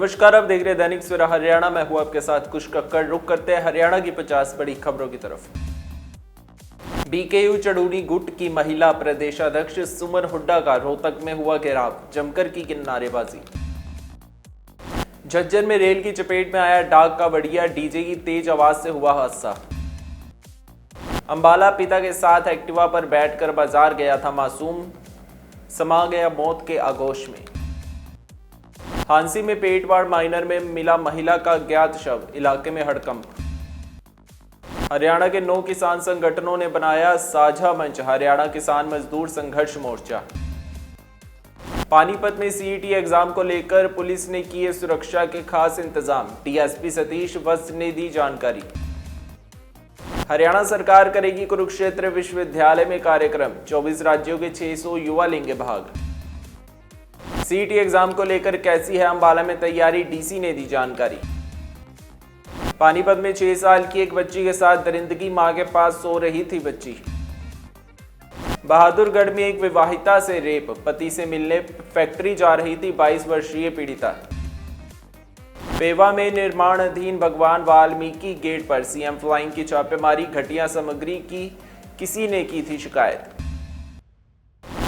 नमस्कार, आप देख रहे हैं दैनिक सवेरा हरियाणा। मैं हूं आपके साथ कुछ कक्कड़। रुक करते हैं हरियाणा की 50 बड़ी खबरों की तरफ। बीकेयू चड़ूनी गुट की महिला प्रदेशाध्यक्ष सुमन हुड्डा का रोहतक में हुआ घेराव, जमकर की नारेबाजी। झज्जर में रेल की चपेट में आया डाक का बढ़िया, डीजे की तेज आवाज से हुआ हादसा। अंबाला पिता के साथ एक्टिवा पर बैठकर बाजार गया था मासूम, समा गया मौत के आगोश में। हांसी में पेटवाड़ माइनर में मिला महिला का ज्ञात शव, इलाके में हड़कंप। हरियाणा के 9 किसान संगठनों ने बनाया साझा मंच, हरियाणा किसान मजदूर संघर्ष मोर्चा। पानीपत में सीईटी एग्जाम को लेकर पुलिस ने किए सुरक्षा के खास इंतजाम, डीएसपी सतीश वत्स ने दी जानकारी। हरियाणा सरकार करेगी कुरुक्षेत्र विश्वविद्यालय में कार्यक्रम, 24 राज्यों के 600 युवा लेंगे भाग। सीईटी एग्जाम को लेकर कैसी है अंबाला में तैयारी, डीसी ने दी जानकारी। पानीपत में 6 साल की एक बच्ची के साथ दरिंदगी, मां के पास सो रही थी बच्ची। बहादुरगढ़ में एक विवाहिता से रेप, पति से मिलने फैक्ट्री जा रही थी 22 वर्षीय पीड़िता। पेवा में निर्माणाधीन भगवान वाल्मीकि गेट पर सीएम फ्लाइंग की छापेमारी, घटिया सामग्री की किसी ने की थी शिकायत।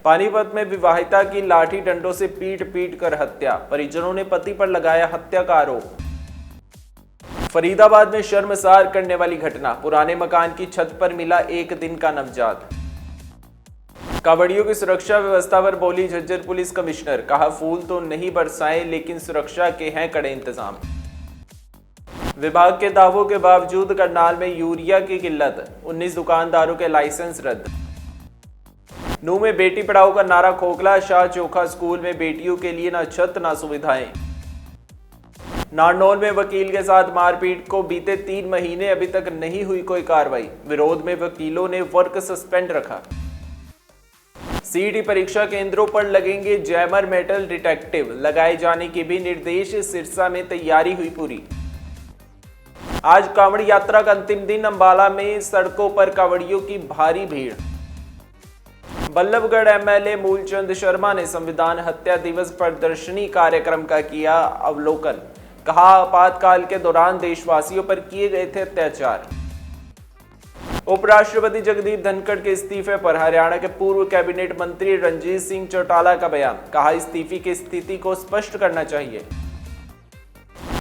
पानीपत में विवाहिता की लाठी डंडों से पीट कर हत्या, परिजनों ने पति पर लगाया हत्या का आरोप। फरीदाबाद में शर्मसार करने वाली घटना, पुराने मकान की छत पर मिला 1 दिन का नवजात। कांवड़ियों की सुरक्षा व्यवस्था पर बोली झज्जर पुलिस कमिश्नर, कहा फूल तो नहीं बरसाएं लेकिन सुरक्षा के हैं कड़े इंतजाम। विभाग के दावों के बावजूद करनाल में यूरिया की किल्लत, 19 दुकानदारों के लाइसेंस रद्द। नूंह में बेटी पढ़ाओ का नारा खोखला, शाह चोखा स्कूल में बेटियों के लिए ना छत ना सुविधाएं। नारनौल में वकील के साथ मारपीट को बीते 3 महीने अभी तक नहीं हुई कोई कार्रवाई, विरोध में वकीलों ने वर्क सस्पेंड रखा। सीईटी परीक्षा केंद्रों पर लगेंगे जैमर मेटल डिटेक्टिव, लगाए जाने के भी निर्देश, सिरसा में तैयारी हुई पूरी। आज कांवड़ यात्रा का अंतिम दिन, अंबाला में सड़कों पर कांवड़ियों की भारी भीड़। बल्लभगढ़ एमएलए मूलचंद शर्मा ने संविधान हत्या दिवस प्रदर्शनी कार्यक्रम का किया अवलोकन, कहा आपातकाल के दौरान देशवासियों पर किए गए थे अत्याचार। उपराष्ट्रपति जगदीप धनखड़ के इस्तीफे पर हरियाणा के पूर्व कैबिनेट मंत्री रणजीत सिंह चौटाला का बयान, कहा इस्तीफे की स्थिति को स्पष्ट करना चाहिए।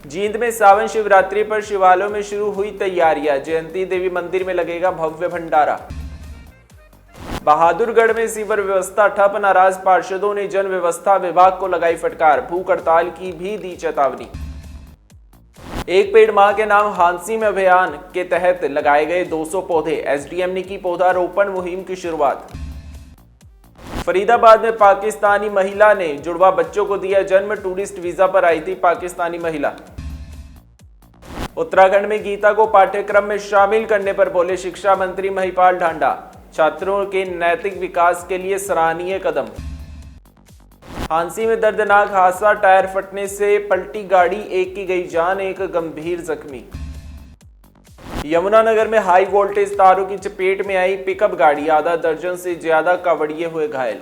जींद में सावन शिवरात्रि पर शिवालयों में शुरू हुई तैयारियां, जयंती देवी मंदिर में लगेगा भव्य भंडारा। बहादुरगढ़ में सीवर व्यवस्था ठप, नाराज पार्षदों ने जन व्यवस्था विभाग को लगाई फटकार, भूख हड़ताल की भी दी चेतावनी। एक पेड़ मां के नाम हांसी में अभियान के तहत लगाए गए 200 पौधे, एसडीएम ने की पौधारोपण मुहिम की शुरुआत। फरीदाबाद में पाकिस्तानी महिला ने जुड़वा बच्चों को दिया जन्म, टूरिस्ट वीजा पर आई थी पाकिस्तानी महिला। उत्तराखंड में गीता को पाठ्यक्रम में शामिल करने पर बोले शिक्षा मंत्री महिपाल ढांडा, छात्रों के नैतिक विकास के लिए सराहनीय कदम। हांसी में दर्दनाक हादसा, टायर फटने से पलटी गाड़ी, एक की गई जान, एक गंभीर जख्मी। यमुनानगर में हाई वोल्टेज तारों की चपेट में आई पिकअप गाड़ी, आधा दर्जन से ज्यादा कांवड़िए हुए घायल।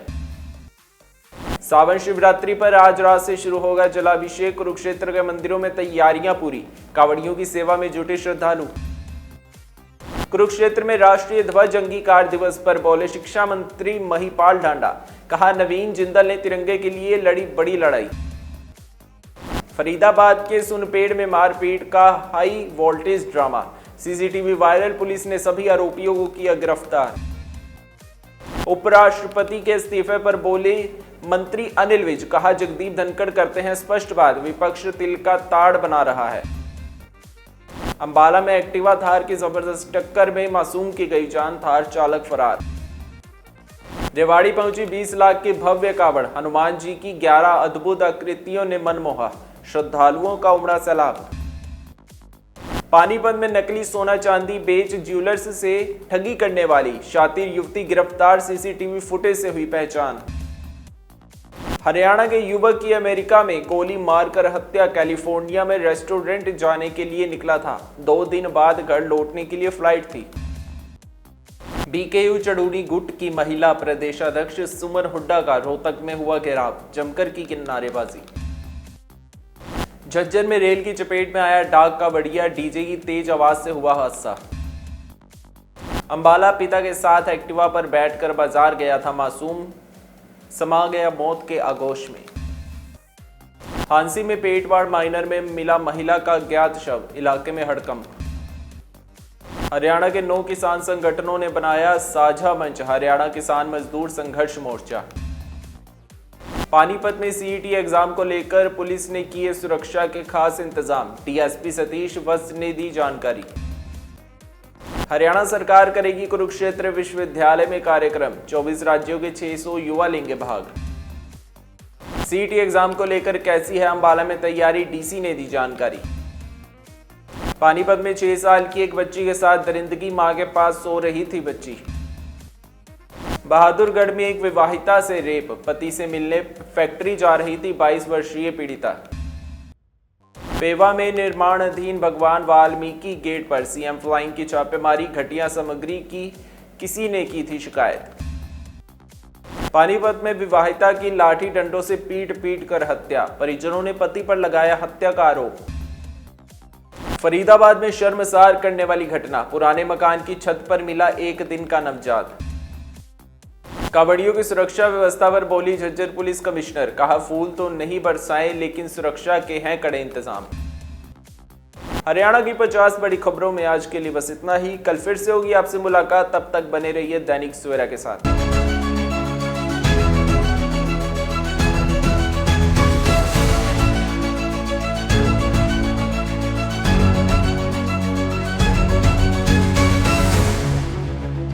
सावन शिवरात्रि पर आज रात से शुरू होगा जलाभिषेक, कुरुक्षेत्र के मंदिरों में तैयारियां पूरी, कांवड़ियों की सेवा में जुटे श्रद्धालु। कुरुक्षेत्र में राष्ट्रीय ध्वज अंगीकार दिवस पर बोले शिक्षा मंत्री महिपाल ढांडा, कहा नवीन जिंदल ने तिरंगे के लिए लड़ी बड़ी लड़ाई। फरीदाबाद के सुनपेड़ में मारपीट का high voltage drama, CCTV viral, police ने सभी आरोपियों को किया गिरफ्तार। उपराष्ट्रपति के इस्तीफे पर बोले मंत्री अनिल विज, कहा जगदीप धनखड़ करते हैं स्पष्ट बात, विपक्ष तिल का ताड़ बना रहा है। अंबाला में एक्टिवा थार की जबरदस्त टक्कर में मासूम की गई जान, थार चालक फरार। रेवाड़ी पहुंची 20 लाख की भव्य कावड़, हनुमान जी की 11 अद्भुत आकृतियों ने मन मोहा, श्रद्धालुओं का उमड़ा सैलाब। पानीपत में नकली सोना चांदी बेच ज्वेलर्स से ठगी करने वाली शातिर युवती गिरफ्तार, सीसीटीवी फुटेज से हुई पहचान। हरियाणा के युवक की अमेरिका में गोली मारकर हत्या, कैलिफोर्निया में रेस्टोरेंट जाने के लिए निकला था, 2 दिन बाद घर लौटने के लिए फ्लाइट थी। बीकेयू चड़ूनी गुट की महिला प्रदेशाध्यक्ष सुमन हुड्डा का रोहतक में हुआ घेराव, जमकर की नारेबाजी। झज्जर में रेल की चपेट में आया डाक का बढ़िया, डीजे की तेज आवाज से हुआ हादसा। अंबाला पिता के साथ एक्टिवा पर बैठकर बाजार गया था मासूम, समा गया मौत के आगोश में। हांसी में पेटवाड़ माइनर में मिला महिला का ज्ञात शव, इलाके में हड़कंप। हरियाणा के 9 किसान संगठनों ने बनाया साझा मंच, हरियाणा किसान मजदूर संघर्ष मोर्चा। पानीपत में सीईटी एग्जाम को लेकर पुलिस ने किए सुरक्षा के खास इंतजाम, डीएसपी सतीश वत्स ने दी जानकारी। हरियाणा सरकार करेगी कुरुक्षेत्र विश्वविद्यालय में कार्यक्रम, 24 राज्यों के 600 युवा लेंगे भाग। सीईटी एग्जाम को लेकर कैसी है अंबाला में तैयारी, डीसी ने दी जानकारी। पानीपत में 6 साल की एक बच्ची के साथ दरिंदगी, मां के पास सो रही थी बच्ची। बहादुरगढ़ में एक विवाहिता से रेप, पति से मिलने फैक्ट्री जा रही थी 22 वर्षीय पीड़िता। पेवा में निर्माणाधीन भगवान वाल्मीकि गेट पर सीएम फ्लाइंग की छापेमारी, घटिया सामग्री की किसी ने की थी शिकायत। पानीपत में विवाहिता की लाठी डंडों से पीट कर हत्या, परिजनों ने पति पर लगाया हत्या का आरोप। फरीदाबाद में शर्मसार करने वाली घटना, पुराने मकान की छत पर मिला 1 दिन का नवजात। कांवड़ियों की सुरक्षा व्यवस्था पर बोली झज्जर पुलिस कमिश्नर, कहा फूल तो नहीं बरसाएं लेकिन सुरक्षा के हैं कड़े इंतजाम। हरियाणा की 50 बड़ी खबरों में आज के लिए बस इतना ही। कल फिर से होगी आपसे मुलाकात, तब तक बने रहिए दैनिक सवेरा के साथ।